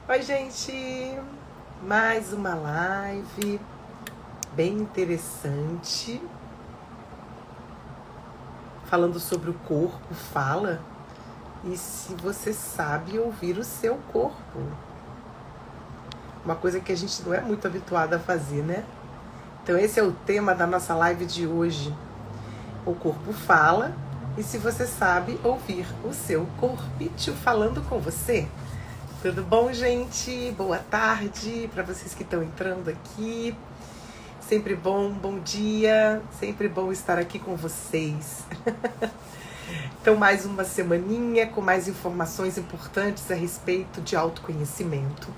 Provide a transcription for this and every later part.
Oi, gente! Mais uma live bem interessante, falando sobre o corpo, fala, e se você sabe ouvir o seu corpo. Uma coisa que a gente não é muito habituado a fazer, né? Então esse é o tema da nossa live de hoje. O corpo fala, e se você sabe ouvir o seu corpício falando com você. Tudo bom, gente? Boa tarde para vocês que estão entrando aqui. Sempre bom dia. Sempre bom estar aqui com vocês. Então, mais uma semaninha com mais informações importantes a respeito de autoconhecimento.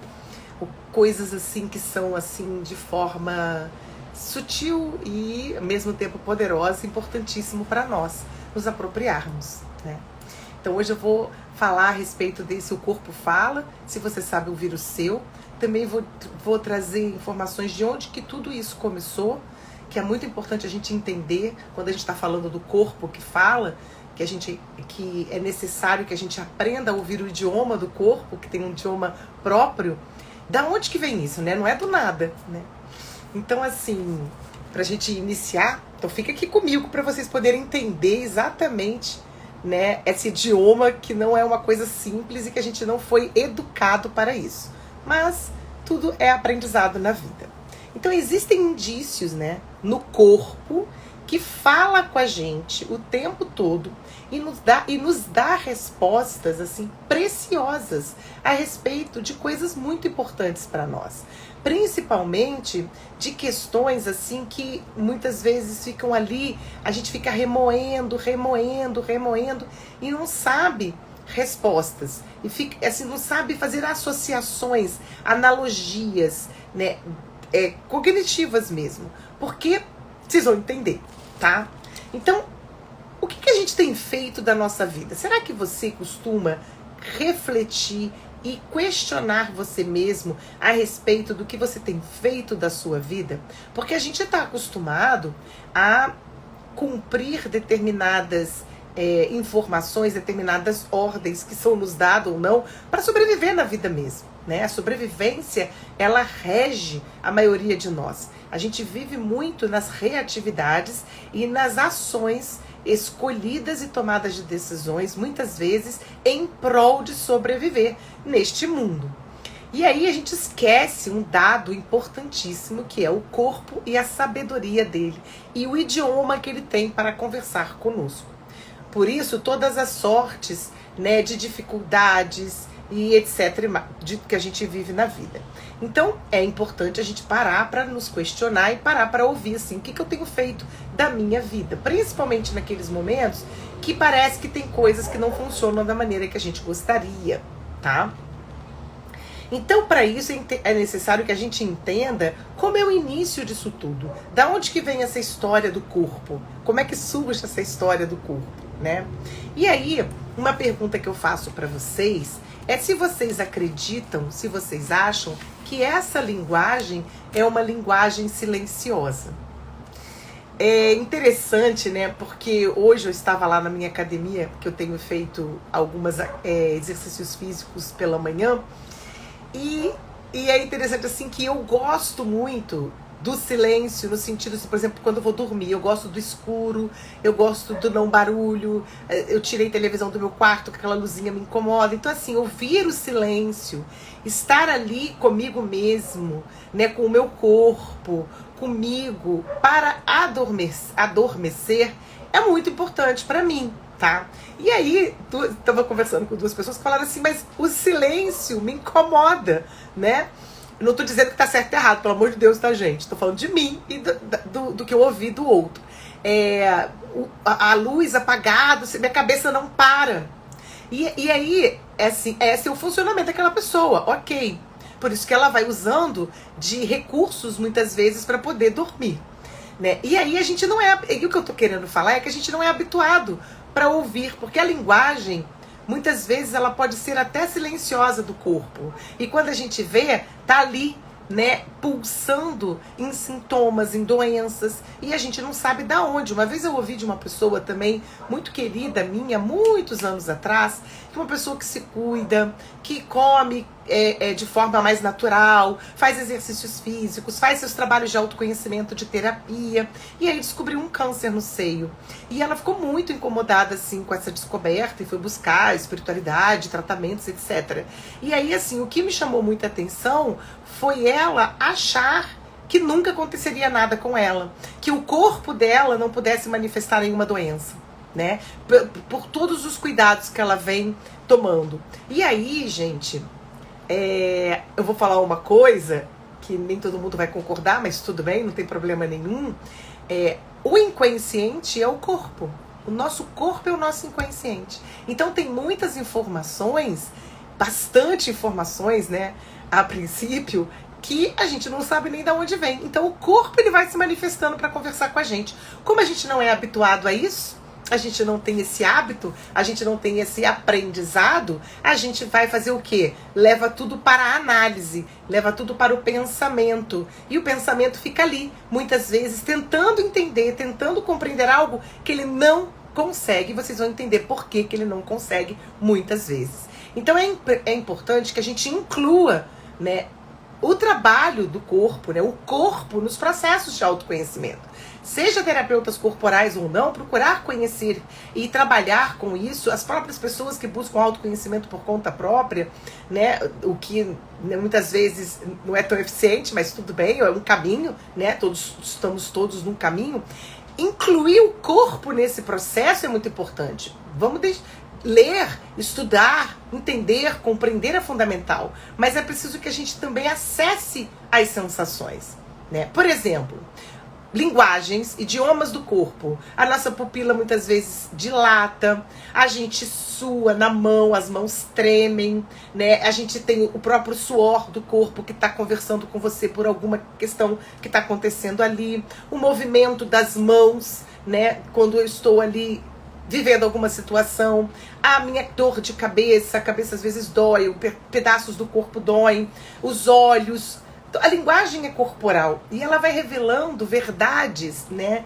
Coisas assim que são assim de forma sutil e ao mesmo tempo poderosa, importantíssimo para nós nos apropriarmos, né? Então hoje eu vou falar a respeito desse O Corpo Fala, se você sabe ouvir o seu. Também vou trazer informações de onde que tudo isso começou, que é muito importante a gente entender quando a gente está falando do corpo que fala, que é necessário que a gente aprenda a ouvir o idioma do corpo, que tem um idioma próprio. Da onde que vem isso, né? Não é do nada, né? Então, assim, pra gente iniciar, então fica aqui comigo para vocês poderem entender exatamente, né, esse idioma que não é uma coisa simples e que a gente não foi educado para isso. Mas tudo é aprendizado na vida. Então existem indícios, né, no corpo que fala com a gente o tempo todo e nos dá respostas assim preciosas a respeito de coisas muito importantes para nós. Principalmente de questões assim que muitas vezes ficam ali, a gente fica remoendo e não sabe respostas. E fica, assim, não sabe fazer associações, analogias, né, cognitivas mesmo. Porque vocês vão entender, tá? Então, o que a gente tem feito da nossa vida? Será que você costuma refletir e questionar você mesmo a respeito do que você tem feito da sua vida? Porque a gente está acostumado a cumprir determinadas informações, determinadas ordens que são nos dadas ou não para sobreviver na vida mesmo, né? A sobrevivência, ela rege a maioria de nós. A gente vive muito nas reatividades e nas ações escolhidas e tomadas de decisões, muitas vezes em prol de sobreviver neste mundo. E aí a gente esquece um dado importantíssimo, que é o corpo e a sabedoria dele e o idioma que ele tem para conversar conosco. Por isso, todas as sortes, né, de dificuldades e etc. que a gente vive na vida. Então, é importante a gente parar para nos questionar e parar para ouvir, assim, o que eu tenho feito da minha vida. Principalmente naqueles momentos que parece que tem coisas que não funcionam da maneira que a gente gostaria, tá? Então, para isso, é necessário que a gente entenda como é o início disso tudo. Da onde que vem essa história do corpo? Como é que surge essa história do corpo, né? E aí, uma pergunta que eu faço para vocês é se vocês acreditam, se vocês acham que essa linguagem é uma linguagem silenciosa. É interessante, né? Porque hoje eu estava lá na minha academia, que eu tenho feito alguns exercícios físicos pela manhã, e é interessante assim que eu gosto muito do silêncio, no sentido assim, por exemplo, quando eu vou dormir, eu gosto do escuro, eu gosto do não barulho, eu tirei televisão do meu quarto, que aquela luzinha me incomoda. Então assim, ouvir o silêncio, estar ali comigo mesmo, né, com o meu corpo, comigo, para adormecer, é muito importante para mim, tá? E aí, estava conversando com duas pessoas que falaram assim, mas o silêncio me incomoda, né? Não tô dizendo que tá certo e errado, pelo amor de Deus, tá, gente? Tô falando de mim e do que eu ouvi do outro. A luz apagada, minha cabeça não para. E aí, assim, esse é o funcionamento daquela pessoa, ok. Por isso que ela vai usando de recursos, muitas vezes, para poder dormir, né? E aí a gente não é... E o que eu tô querendo falar é que a gente não é habituado para ouvir, porque a linguagem, muitas vezes, ela pode ser até silenciosa do corpo. E quando a gente vê, tá ali, né, pulsando em sintomas, em doenças, e a gente não sabe da onde. Uma vez eu ouvi de uma pessoa também, muito querida minha, muitos anos atrás, que uma pessoa que se cuida, que come de forma mais natural, faz exercícios físicos, faz seus trabalhos de autoconhecimento, de terapia, e aí descobriu um câncer no seio. E ela ficou muito incomodada, assim, com essa descoberta e foi buscar espiritualidade, tratamentos, etc. E aí, assim, o que me chamou muita atenção foi ela achar que nunca aconteceria nada com ela, que o corpo dela não pudesse manifestar nenhuma doença, né? Por todos os cuidados que ela vem tomando. E aí, gente, eu vou falar uma coisa que nem todo mundo vai concordar, mas tudo bem, não tem problema nenhum. O inconsciente é o corpo. O nosso corpo é o nosso inconsciente. Então tem muitas informações, bastante informações, né, a princípio, que a gente não sabe nem de onde vem. Então o corpo ele vai se manifestando para conversar com a gente. Como a gente não é habituado a isso, a gente não tem esse hábito, a gente não tem esse aprendizado, a gente vai fazer o quê? Leva tudo para a análise, leva tudo para o pensamento. E o pensamento fica ali, muitas vezes, tentando entender, tentando compreender algo que ele não consegue. Vocês vão entender por que ele não consegue muitas vezes. Então é importante que a gente inclua, né, o trabalho do corpo, né, o corpo nos processos de autoconhecimento. Seja terapeutas corporais ou não, procurar conhecer e trabalhar com isso, as próprias pessoas que buscam autoconhecimento por conta própria, né, o que muitas vezes não é tão eficiente, mas tudo bem, é um caminho, né, estamos todos num caminho. Incluir o corpo nesse processo é muito importante. Vamos ler, estudar, entender, compreender é fundamental, mas é preciso que a gente também acesse as sensações, né? Por exemplo, linguagens, idiomas do corpo. A nossa pupila muitas vezes dilata, a gente sua na mão, as mãos tremem, né? A gente tem o próprio suor do corpo que está conversando com você por alguma questão que está acontecendo ali. O movimento das mãos, né? Quando eu estou ali vivendo alguma situação, a minha dor de cabeça, a cabeça às vezes dói, pedaços do corpo doem, os olhos. A linguagem é corporal e ela vai revelando verdades, né,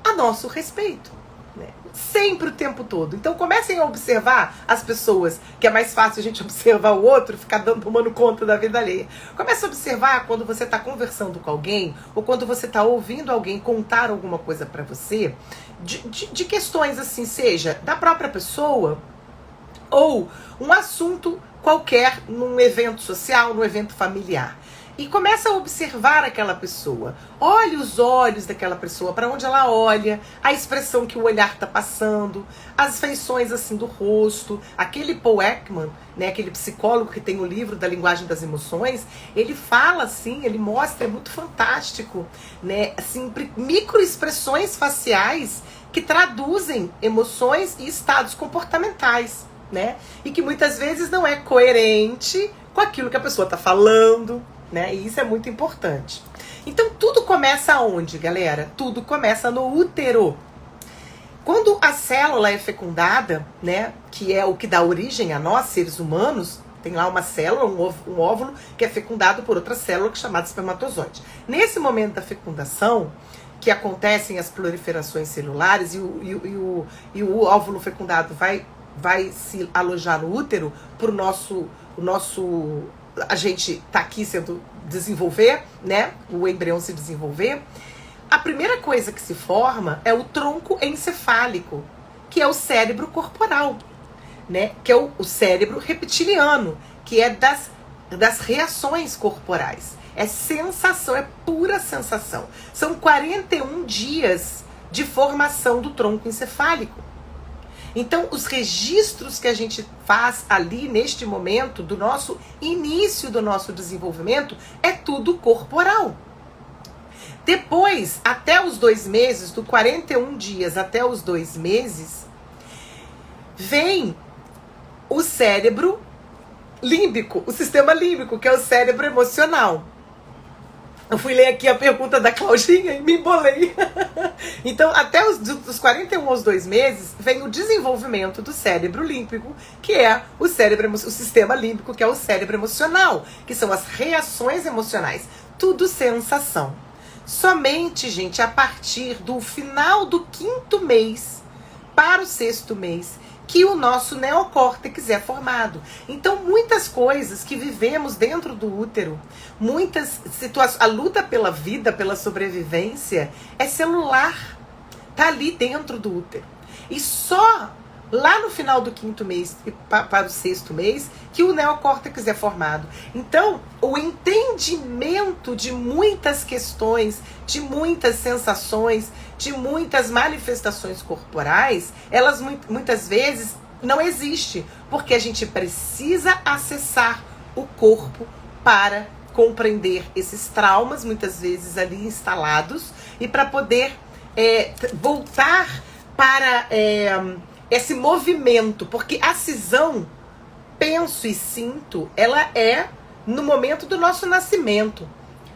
a nosso respeito, né, sempre o tempo todo. Então comecem a observar as pessoas, que é mais fácil a gente observar o outro, ficar tomando conta da vida alheia. Comece a observar quando você está conversando com alguém ou quando você está ouvindo alguém contar alguma coisa para você, de questões assim, seja da própria pessoa ou um assunto qualquer num evento social, num evento familiar. E começa a observar aquela pessoa. Olhe os olhos daquela pessoa, para onde ela olha, a expressão que o olhar está passando, as feições assim do rosto. Aquele Paul Ekman, né, aquele psicólogo que tem o livro da linguagem das emoções, ele fala assim, ele mostra, é muito fantástico, né, assim, microexpressões faciais que traduzem emoções e estados comportamentais, né, e que muitas vezes não é coerente com aquilo que a pessoa está falando, né? E isso é muito importante. Então tudo começa aonde, galera? Tudo começa no útero. Quando a célula é fecundada, né, que é o que dá origem a nós, seres humanos, tem lá uma célula, um óvulo, que é fecundado por outra célula que é chamada espermatozoide. Nesse momento da fecundação, que acontecem as proliferações celulares e o óvulo fecundado vai se alojar no útero para o nosso a gente tá aqui sendo desenvolver, né? O embrião se desenvolver. A primeira coisa que se forma é o tronco encefálico, que é o cérebro corporal, né? Que é o cérebro reptiliano, que é das reações corporais. É sensação, é pura sensação. São 41 dias de formação do tronco encefálico. Então, os registros que a gente faz ali neste momento do nosso início do nosso desenvolvimento é tudo corporal. Depois, até os 2 meses, do 41 dias até os 2 meses, vem o cérebro límbico, o sistema límbico, que é o cérebro emocional. Eu fui ler aqui a pergunta da Claudinha e me embolei. Então, até dos 41 aos 2 meses, vem o desenvolvimento do cérebro límbico, que é o sistema límbico, que é o cérebro emocional, que são as reações emocionais. Tudo sensação. Somente, gente, a partir do final do 5º mês para o 6º mês, que o nosso neocórtex é formado. Então, muitas coisas que vivemos dentro do útero, muitas situações, a luta pela vida, pela sobrevivência, é celular. Tá ali dentro do útero. E só lá no final do 5º mês para o 6º mês que o neocórtex é formado. Então, o entendimento de muitas questões, de muitas sensações, de muitas manifestações corporais, elas muitas vezes não existe, porque a gente precisa acessar o corpo para compreender esses traumas, muitas vezes ali instalados, e para poder voltar para esse movimento, porque a cisão, penso e sinto, ela é no momento do nosso nascimento,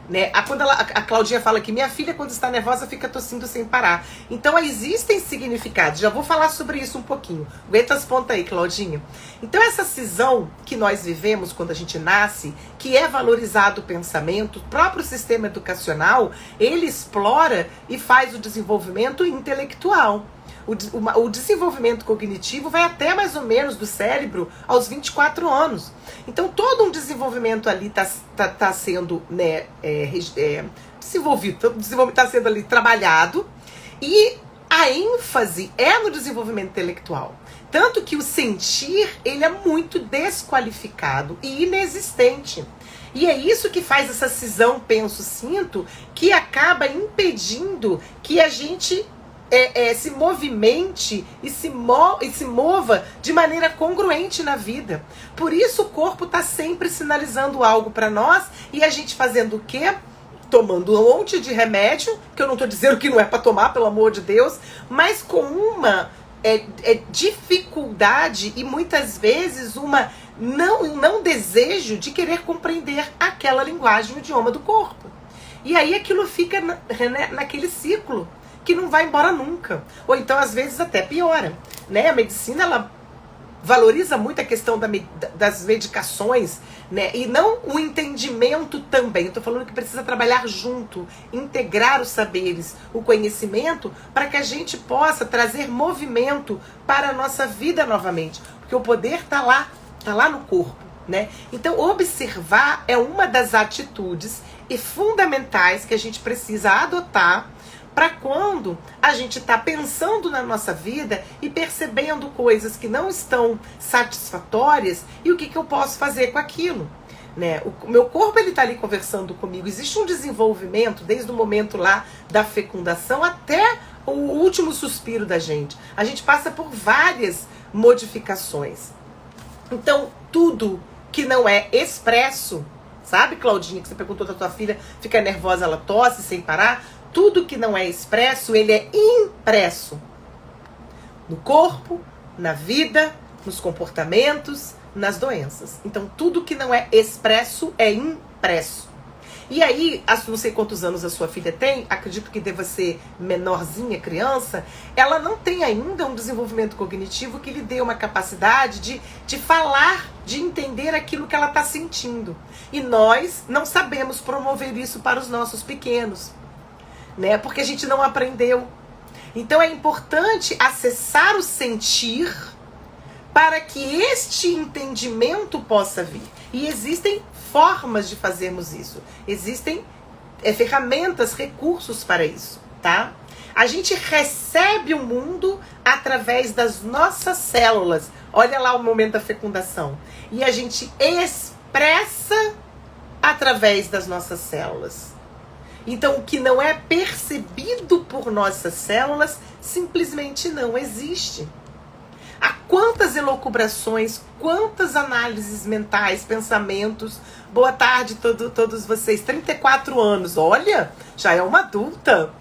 né? Quando a Claudinha fala que minha filha, quando está nervosa, fica tossindo sem parar. Então, existem significados. Já vou falar sobre isso um pouquinho. Aguenta as pontas aí, Claudinha. Então, essa cisão que nós vivemos quando a gente nasce, que é valorizado o pensamento, o próprio sistema educacional, ele explora e faz o desenvolvimento intelectual. O desenvolvimento cognitivo vai até mais ou menos do cérebro aos 24 anos. Então, todo um desenvolvimento ali tá sendo, né, desenvolvido, está sendo ali trabalhado, e a ênfase é no desenvolvimento intelectual. Tanto que o sentir, ele é muito desqualificado e inexistente. E é isso que faz essa cisão penso-sinto, que acaba impedindo que a gente se movimente e se mova de maneira congruente na vida. Por isso o corpo está sempre sinalizando algo para nós, e a gente fazendo o quê? Tomando um monte de remédio, que eu não estou dizendo que não é para tomar, pelo amor de Deus, mas com uma dificuldade e muitas vezes não desejo de querer compreender aquela linguagem, o idioma do corpo. E aí aquilo fica naquele ciclo que não vai embora nunca. Ou então, às vezes, até piora, né? A medicina, ela valoriza muito a questão das medicações, né? E não o entendimento também. Eu tô falando que precisa trabalhar junto, integrar os saberes, o conhecimento, para que a gente possa trazer movimento para a nossa vida novamente. Porque o poder tá lá no corpo, né? Então, observar é uma das atitudes e fundamentais que a gente precisa adotar para quando a gente está pensando na nossa vida e percebendo coisas que não estão satisfatórias, e o que eu posso fazer com aquilo, né? O meu corpo, ele está ali conversando comigo. Existe um desenvolvimento desde o momento lá da fecundação até o último suspiro da gente. A gente passa por várias modificações. Então, tudo que não é expresso, sabe, Claudinha, que você perguntou da tua filha, fica nervosa, ela tosse sem parar. Tudo que não é expresso, ele é impresso no corpo, na vida, nos comportamentos, nas doenças. Então, tudo que não é expresso é impresso. E aí, não sei quantos anos a sua filha tem, acredito que deva ser menorzinha, criança, ela não tem ainda um desenvolvimento cognitivo que lhe dê uma capacidade de falar, de entender aquilo que ela está sentindo. E nós não sabemos promover isso para os nossos pequenos, né? Porque a gente não aprendeu. Então é importante acessar o sentir para que este entendimento possa vir. E existem formas de fazermos isso. Existem ferramentas, recursos para isso, tá? A gente recebe o mundo através das nossas células. Olha lá o momento da fecundação. E a gente expressa através das nossas células. Então, o que não é percebido por nossas células simplesmente não existe. Há quantas elucubrações, quantas análises mentais, pensamentos. Boa tarde a todos vocês. 34 anos, olha, já é uma adulta.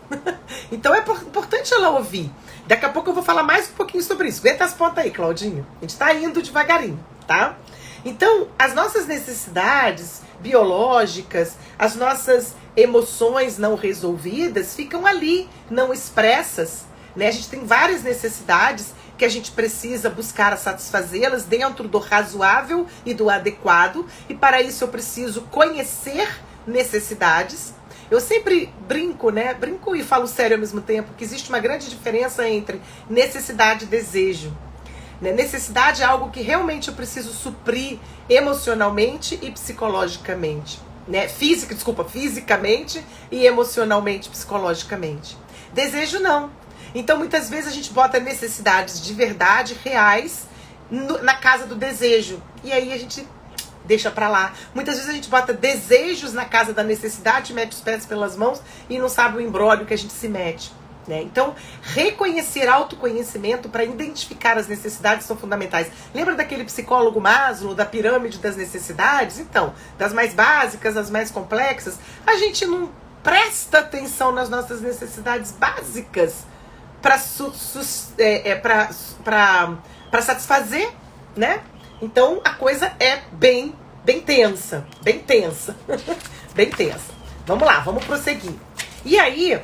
Então é importante ela ouvir. Daqui a pouco eu vou falar mais um pouquinho sobre isso. Aguenta as pontas aí, Claudinho. A gente tá indo devagarinho, tá? Então, as nossas necessidades biológicas, as nossas emoções não resolvidas ficam ali, não expressas, né? A gente tem várias necessidades que a gente precisa buscar satisfazê-las dentro do razoável e do adequado, e para isso eu preciso conhecer necessidades. Eu sempre brinco, né? Brinco e falo sério ao mesmo tempo, que existe uma grande diferença entre necessidade e desejo. Né? Necessidade é algo que realmente eu preciso suprir emocionalmente e psicologicamente. Né? Fisicamente e emocionalmente, psicologicamente. Desejo não. Então muitas vezes a gente bota necessidades de verdade, reais, na casa do desejo. E aí a gente deixa pra lá. Muitas vezes a gente bota desejos na casa da necessidade, mete os pés pelas mãos e não sabe o imbróglio que a gente se mete. Né? Então, reconhecer autoconhecimento para identificar as necessidades são fundamentais. Lembra daquele psicólogo Maslow, da pirâmide das necessidades? Então, das mais básicas, as mais complexas, a gente não presta atenção nas nossas necessidades básicas para satisfazer, né? Então, a coisa é bem tensa, bem tensa, bem tensa. Vamos lá, vamos prosseguir. E aí,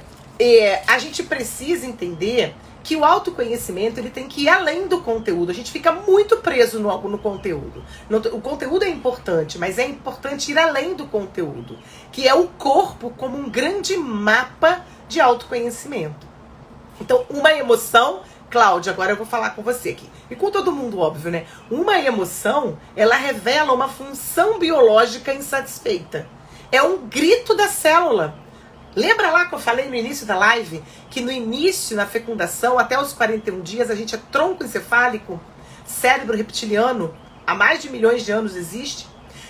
a gente precisa entender que o autoconhecimento ele tem que ir além do conteúdo. A gente fica muito preso no conteúdo. O conteúdo é importante, mas é importante ir além do conteúdo, que é o corpo como um grande mapa de autoconhecimento. Então, uma emoção, Cláudia, agora eu vou falar com você aqui. E com todo mundo, óbvio, né? Uma emoção, ela revela uma função biológica insatisfeita. É um grito da célula. Lembra lá que eu falei no início da live que no início, na fecundação, até os 41 dias, a gente é tronco encefálico, cérebro reptiliano, há mais de milhões de anos existe.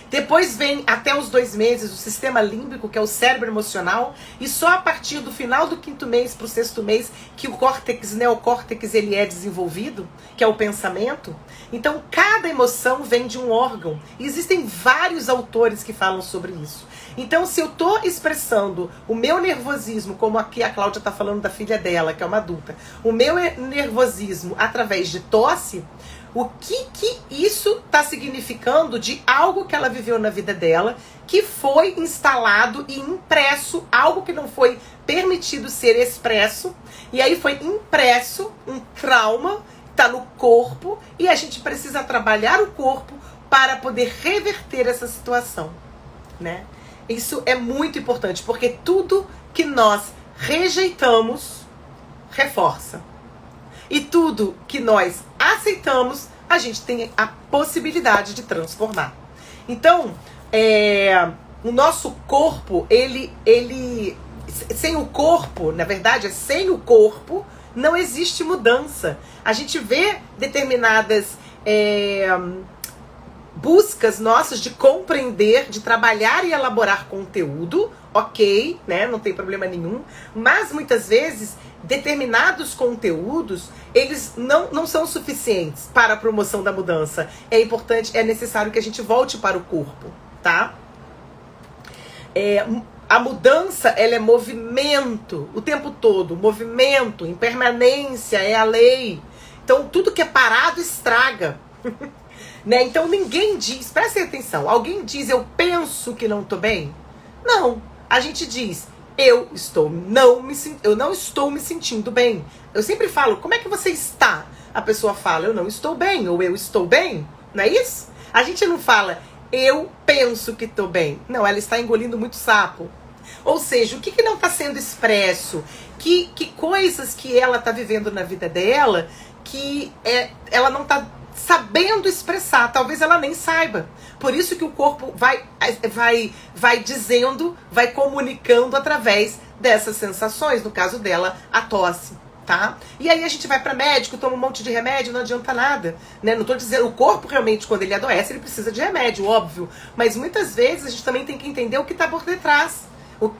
Depois vem, até os 2 meses, o sistema límbico, que é o cérebro emocional, e só a partir do final do 5º mês para o 6º mês que o córtex, neocórtex, ele é desenvolvido, que é o pensamento. Então, cada emoção vem de um órgão. E existem vários autores que falam sobre isso. Então, se eu estou expressando o meu nervosismo, como aqui a Cláudia está falando da filha dela, que é uma adulta, o meu nervosismo através de tosse, o que isso está significando de algo que ela viveu na vida dela, que foi instalado e impresso, algo que não foi permitido ser expresso, e aí foi impresso um trauma, está no corpo, e a gente precisa trabalhar o corpo para poder reverter essa situação, né? Isso é muito importante, porque tudo que nós rejeitamos, reforça. E tudo que nós aceitamos, a gente tem a possibilidade de transformar. Então, o nosso corpo, ele sem o corpo, na verdade, sem o corpo, não existe mudança. A gente vê determinadas buscas nossas de compreender, de trabalhar e elaborar conteúdo, ok, né? Não tem problema nenhum. Mas muitas vezes determinados conteúdos, eles não são suficientes para a promoção da mudança. É importante, é necessário que a gente volte para o corpo, tá? A mudança, ela é movimento o tempo todo. Movimento, impermanência, é a lei. Então, tudo que é parado estraga. Né? Então, ninguém diz, prestem atenção, alguém diz, eu penso que não estou bem? Não, a gente diz, eu não estou me sentindo bem. Eu sempre falo, como é que você está? A pessoa fala, eu não estou bem, ou eu estou bem, não é isso? A gente não fala, eu penso que estou bem. Não, ela está engolindo muito sapo. Ou seja, o que não está sendo expresso? Que coisas que ela está vivendo na vida dela que ela não está sabendo expressar, talvez ela nem saiba. Por isso que o corpo vai dizendo, vai comunicando através dessas sensações, no caso dela, a tosse, tá? E aí a gente vai para médico, toma um monte de remédio, não adianta nada, né? Não tô dizendo, o corpo realmente, quando ele adoece, ele precisa de remédio, óbvio, mas muitas vezes a gente também tem que entender o que tá por detrás.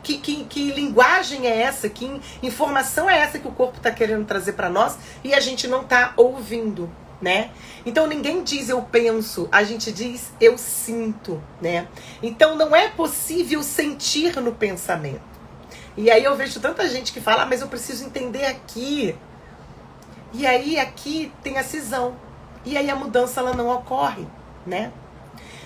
Que linguagem é essa, que informação é essa que o corpo está querendo trazer para nós e a gente não está ouvindo, né? Então ninguém diz eu penso, a gente diz eu sinto, né? Então não é possível sentir no pensamento. E aí eu vejo tanta gente que fala, mas eu preciso entender aqui. E aí aqui tem a cisão. E aí a mudança ela não ocorre, né?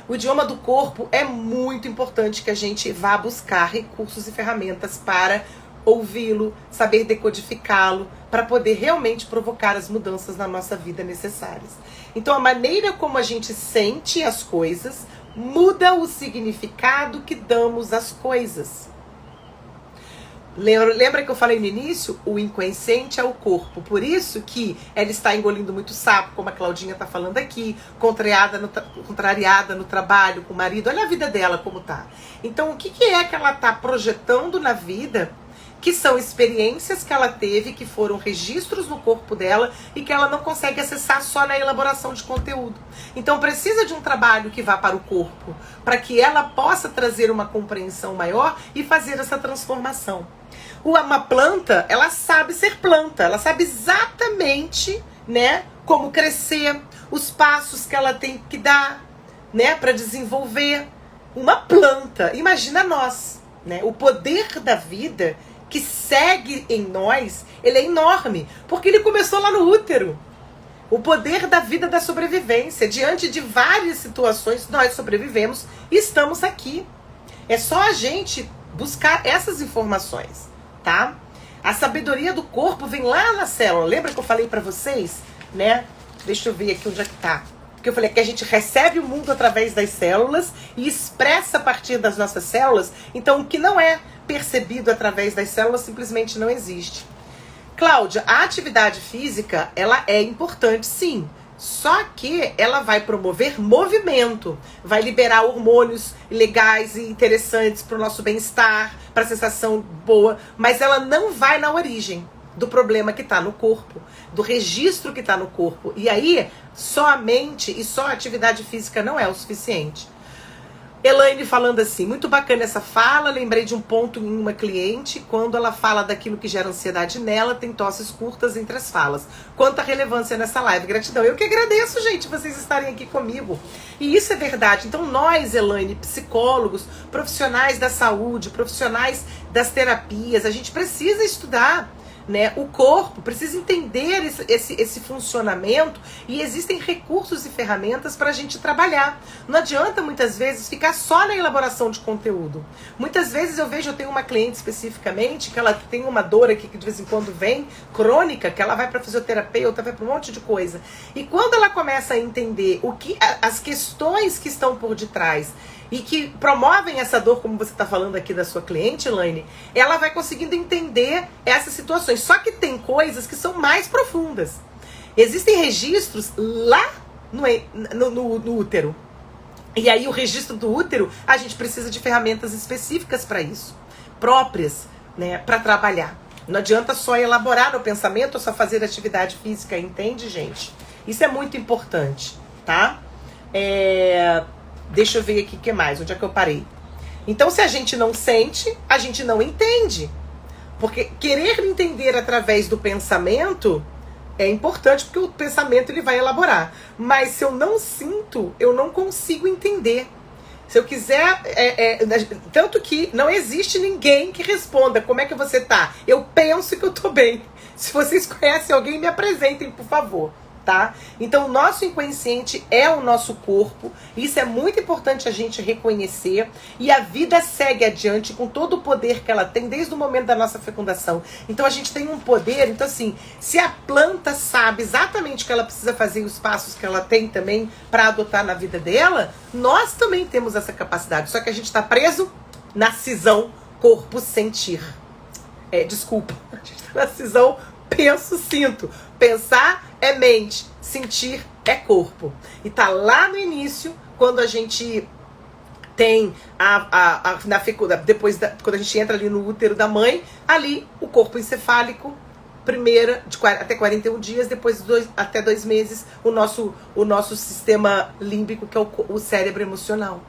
O idioma do corpo é muito importante que a gente vá buscar recursos e ferramentas para ouvi-lo, saber decodificá-lo, para poder realmente provocar as mudanças na nossa vida necessárias. Então a maneira como a gente sente as coisas muda o significado que damos às coisas. Lembra que eu falei no início? O inconsciente é o corpo. Por isso que ela está engolindo muito sapo, como a Claudinha está falando aqui, contrariada no trabalho, com o marido. Olha a vida dela como tá. Então, o que é que ela está projetando na vida, que são experiências que ela teve, que foram registros no corpo dela e que ela não consegue acessar só na elaboração de conteúdo. Então precisa de um trabalho que vá para o corpo, para que ela possa trazer uma compreensão maior e fazer essa transformação. Uma planta, ela sabe ser planta, ela sabe exatamente, né, como crescer, os passos que ela tem que dar, né, para desenvolver. Uma planta, imagina nós, né, o poder da vida que segue em nós, ele é enorme, porque ele começou lá no útero. O poder da vida da sobrevivência. Diante de várias situações, nós sobrevivemos e estamos aqui. É só a gente buscar essas informações, tá? A sabedoria do corpo vem lá na célula. Lembra que eu falei pra vocês, né? Deixa eu ver aqui onde é que tá. Porque eu falei que a gente recebe o mundo através das células e expressa a partir das nossas células. Então, o que não é percebido através das células simplesmente não existe. Cláudia, a atividade física, ela é importante, sim. Só que ela vai promover movimento, vai liberar hormônios legais e interessantes para o nosso bem-estar, para a sensação boa, mas ela não vai na origem do problema que está no corpo, do registro que está no corpo. E aí, só a mente e só a atividade física não é o suficiente. Elaine falando assim, muito bacana essa fala, lembrei de um ponto em uma cliente, quando ela fala daquilo que gera ansiedade nela, tem tosses curtas entre as falas. Quanta relevância nessa live, gratidão. Eu que agradeço, gente, vocês estarem aqui comigo. E isso é verdade. Então nós, Elaine, psicólogos, profissionais da saúde, profissionais das terapias, a gente precisa estudar, né, o corpo, precisa entender esse funcionamento, e existem recursos e ferramentas para a gente trabalhar. Não adianta muitas vezes ficar só na elaboração de conteúdo. Muitas vezes eu tenho uma cliente especificamente que ela tem uma dor aqui que de vez em quando vem, crônica, que ela vai para fisioterapeuta, vai para um monte de coisa. E quando ela começa a entender as questões que estão por detrás e que promovem essa dor, como você está falando aqui da sua cliente, Elaine, ela vai conseguindo entender essas situações. Só que tem coisas que são mais profundas. Existem registros lá no útero. E aí o registro do útero, a gente precisa de ferramentas específicas para isso, próprias, né, para trabalhar. Não adianta só elaborar no pensamento ou só fazer atividade física, entende, gente? Isso é muito importante, tá? Deixa eu ver aqui o que mais, onde é que eu parei. Então, se a gente não sente, a gente não entende. Porque querer entender através do pensamento é importante, porque o pensamento ele vai elaborar. Mas se eu não sinto, eu não consigo entender. Se eu quiser... tanto que não existe ninguém que responda como é que você tá. Eu penso que eu tô bem. Se vocês conhecem alguém, me apresentem, por favor. Tá? Então o nosso inconsciente é o nosso corpo, isso é muito importante a gente reconhecer, e a vida segue adiante com todo o poder que ela tem desde o momento da nossa fecundação. Então a gente tem um poder, então assim, se a planta sabe exatamente o que ela precisa fazer e os passos que ela tem também para adotar na vida dela, nós também temos essa capacidade, só que a gente está preso na cisão corpo-sentir. Desculpa, a gente está na cisão penso-sinto. Pensar é mente, sentir é corpo. E tá lá no início, quando a gente tem quando a gente entra ali no útero da mãe, ali o corpo encefálico, até 41 dias, depois até 2 meses, o nosso sistema límbico, que é o cérebro emocional.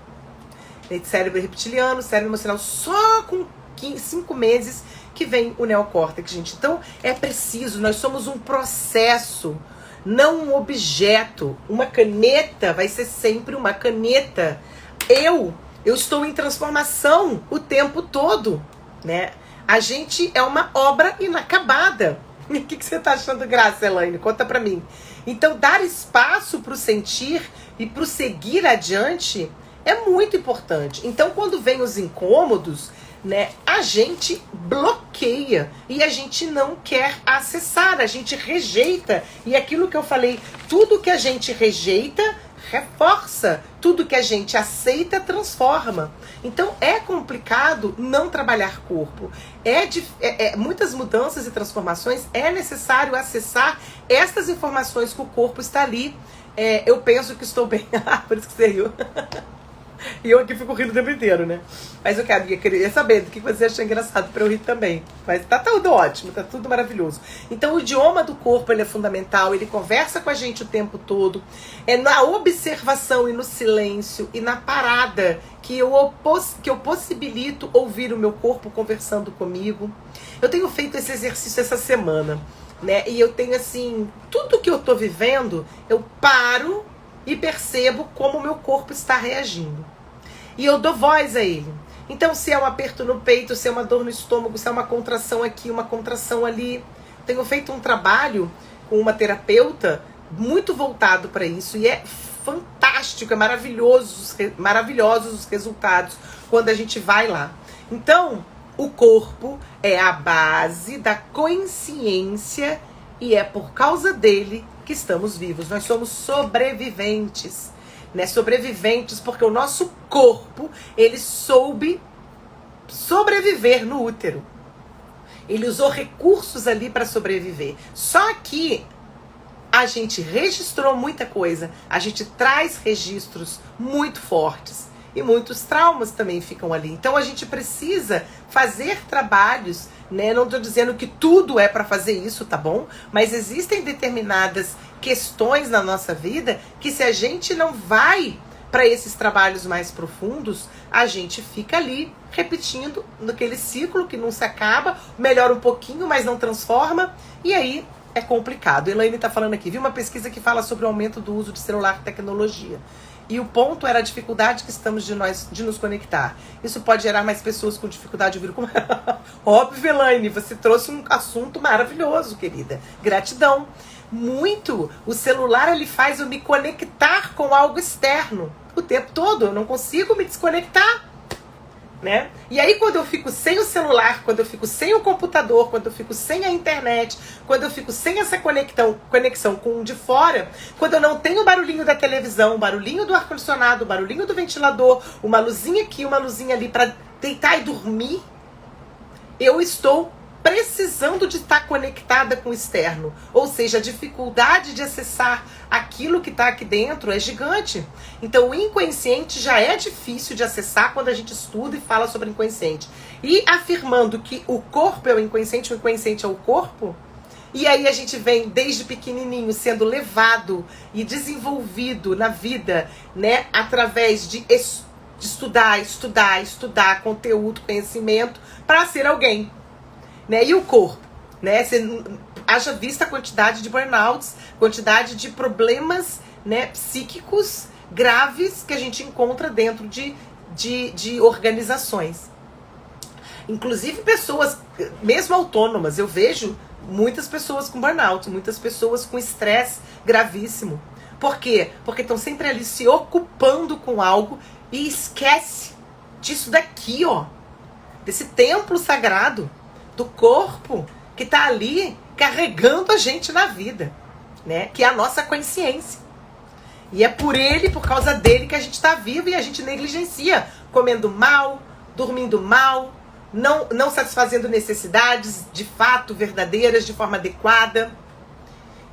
Cérebro reptiliano, cérebro emocional, só com 5 meses que vem o neocórtex, gente. Então, é preciso, nós somos um processo, não um objeto. Uma caneta vai ser sempre uma caneta. Eu estou em transformação o tempo todo, né? A gente é uma obra inacabada. O que você tá achando graça, Elaine? Conta pra mim. Então, dar espaço pro sentir e pro seguir adiante é muito importante. Então, quando vem os incômodos, né, a gente bloqueia e a gente não quer acessar, a gente rejeita. E aquilo que eu falei, tudo que a gente rejeita reforça tudo que a gente aceita transforma. Então é complicado não trabalhar corpo. Muitas mudanças e transformações é necessário acessar estas informações que o corpo está ali. Eu penso que estou bem. Por isso que você riu. E eu aqui fico rindo o tempo inteiro, né? Mas eu queria saber do que você achou engraçado pra eu rir também. Mas tá tudo ótimo, tá tudo maravilhoso. Então o idioma do corpo, ele é fundamental, ele conversa com a gente o tempo todo. É na observação e no silêncio e na parada que eu possibilito ouvir o meu corpo conversando comigo. Eu tenho feito esse exercício essa semana, né? E eu tenho assim, tudo que eu tô vivendo, eu paro e percebo como o meu corpo está reagindo. E eu dou voz a ele. Então, se é um aperto no peito, se é uma dor no estômago, se é uma contração aqui, uma contração ali. Tenho feito um trabalho com uma terapeuta muito voltado para isso. E é fantástico, é maravilhosos os resultados quando a gente vai lá. Então, o corpo é a base da consciência e é por causa dele que estamos vivos. Nós somos sobreviventes, né? Sobreviventes porque o nosso corpo, ele soube sobreviver no útero. Ele usou recursos ali para sobreviver. Só que a gente registrou muita coisa. A gente traz registros muito fortes. E muitos traumas também ficam ali. Então a gente precisa fazer trabalhos, né? Não estou dizendo que tudo é para fazer isso, tá bom? Mas existem determinadas questões na nossa vida que, se a gente não vai para esses trabalhos mais profundos, a gente fica ali repetindo naquele ciclo que não se acaba, melhora um pouquinho, mas não transforma, e aí é complicado. Elaine está falando aqui, vi uma pesquisa que fala sobre o aumento do uso de celular e tecnologia. E o ponto era a dificuldade que estamos de nos conectar. Isso pode gerar mais pessoas com dificuldade de ouvir como... Óbvio, Elaine, você trouxe um assunto maravilhoso, querida. Gratidão. Muito. O celular, ele faz eu me conectar com algo externo o tempo todo. Eu não consigo me desconectar, né? E aí, quando eu fico sem o celular, quando eu fico sem o computador, quando eu fico sem a internet, quando eu fico sem essa conexão com o de fora, quando eu não tenho o barulhinho da televisão, o barulhinho do ar-condicionado, o barulhinho do ventilador, uma luzinha aqui, uma luzinha ali para deitar e dormir, eu estou precisando de estar conectada com o externo. Ou seja, a dificuldade de acessar aquilo que está aqui dentro é gigante. Então o inconsciente já é difícil de acessar quando a gente estuda e fala sobre o inconsciente. E afirmando que o corpo é o inconsciente é o corpo, e aí a gente vem desde pequenininho sendo levado e desenvolvido na vida, né, através de estudar conteúdo, conhecimento, para ser alguém. Né? E o corpo, né? Haja vista a quantidade de burnouts, quantidade de problemas, né, psíquicos graves que a gente encontra dentro de organizações. Inclusive pessoas, mesmo autônomas, eu vejo muitas pessoas com burnout, muitas pessoas com estresse gravíssimo. Por quê? Porque estão sempre ali se ocupando com algo e esquece disso daqui, ó, desse templo sagrado do corpo que tá ali carregando a gente na vida, né? Que é a nossa consciência. E é por causa dele que a gente tá vivo e a gente negligencia, comendo mal, dormindo mal, não satisfazendo necessidades de fato verdadeiras de forma adequada.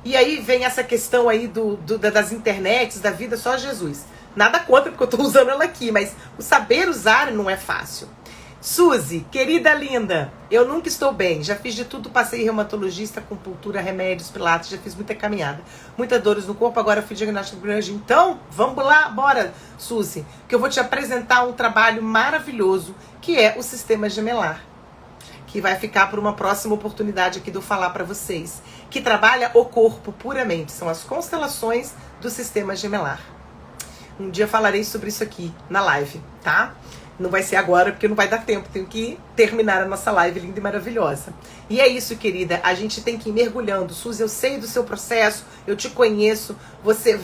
E aí vem essa questão aí das internets, da vida, só Jesus. Nada contra porque eu tô usando ela aqui, mas o saber usar não é fácil. Suzy, querida linda, eu nunca estou bem, já fiz de tudo, passei reumatologista, acupuntura, remédios, pilates, já fiz muita caminhada, muitas dores no corpo, agora eu fui diagnóstico de burnout. Então, vamos lá, bora, Suzy, que eu vou te apresentar um trabalho maravilhoso, que é o sistema gemelar, que vai ficar por uma próxima oportunidade aqui de eu falar para vocês, que trabalha o corpo puramente, são as constelações do sistema gemelar. Um dia falarei sobre isso aqui na live, tá? Não vai ser agora, porque não vai dar tempo. Tenho que terminar a nossa live linda e maravilhosa. E é isso, querida. A gente tem que ir mergulhando. Suzy, eu sei do seu processo. Eu te conheço. Você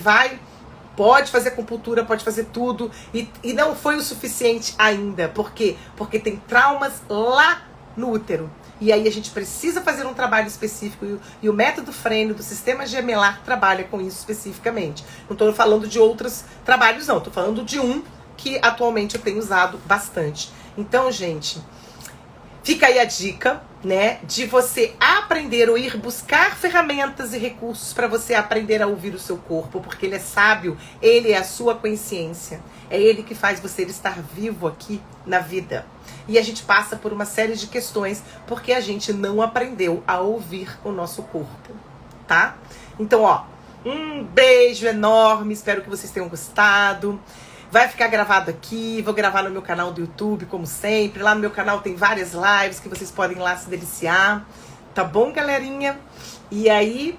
pode fazer acupuntura, pode fazer tudo. E não foi o suficiente ainda. Por quê? Porque tem traumas lá no útero. E aí a gente precisa fazer um trabalho específico. E o método Frênio do sistema gemelar trabalha com isso especificamente. Não estou falando de outros trabalhos, não. Estou falando de um que atualmente eu tenho usado bastante. Então, gente, fica aí a dica, né, de você aprender ou ir buscar ferramentas e recursos para você aprender a ouvir o seu corpo, porque ele é sábio, ele é a sua consciência. É ele que faz você estar vivo aqui na vida. E a gente passa por uma série de questões porque a gente não aprendeu a ouvir o nosso corpo, tá? Então, ó, um beijo enorme, espero que vocês tenham gostado. Vai ficar gravado aqui, vou gravar no meu canal do YouTube, como sempre. Lá no meu canal tem várias lives que vocês podem ir lá se deliciar. Tá bom, galerinha? E aí,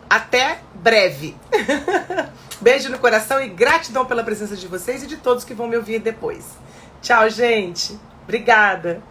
até breve. Beijo no coração e gratidão pela presença de vocês e de todos que vão me ouvir depois. Tchau, gente. Obrigada.